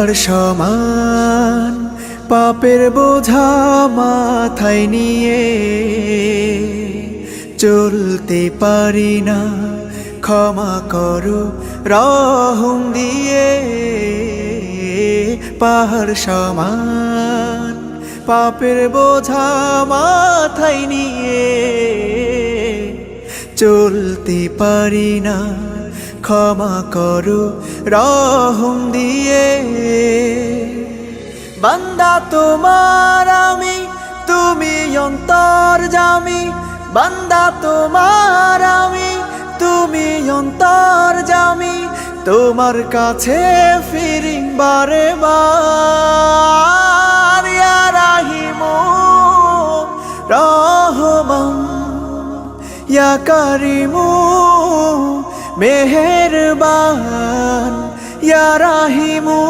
আর সমান পাপের বোঝা মাথায় নিয়ে চলতে পারি না, ক্ষমা করো রহম দিয়ে। পাহাড় সমান পাপের বোঝা মাথায় নিয়ে চলতে পারি না, ক্ষমা করো রহম দিয়ে। বান্দা তোমার আমি, তুমি অন্তর্যামী। বান্দা তোমার আমি, তুমি অন্তর্যামী। তোমার কাছে ফিরি বারে বার। ইয়া রাহিমু রহমান, ইয়া কারিমু মেহেরবান, ইয়া রাহিমু।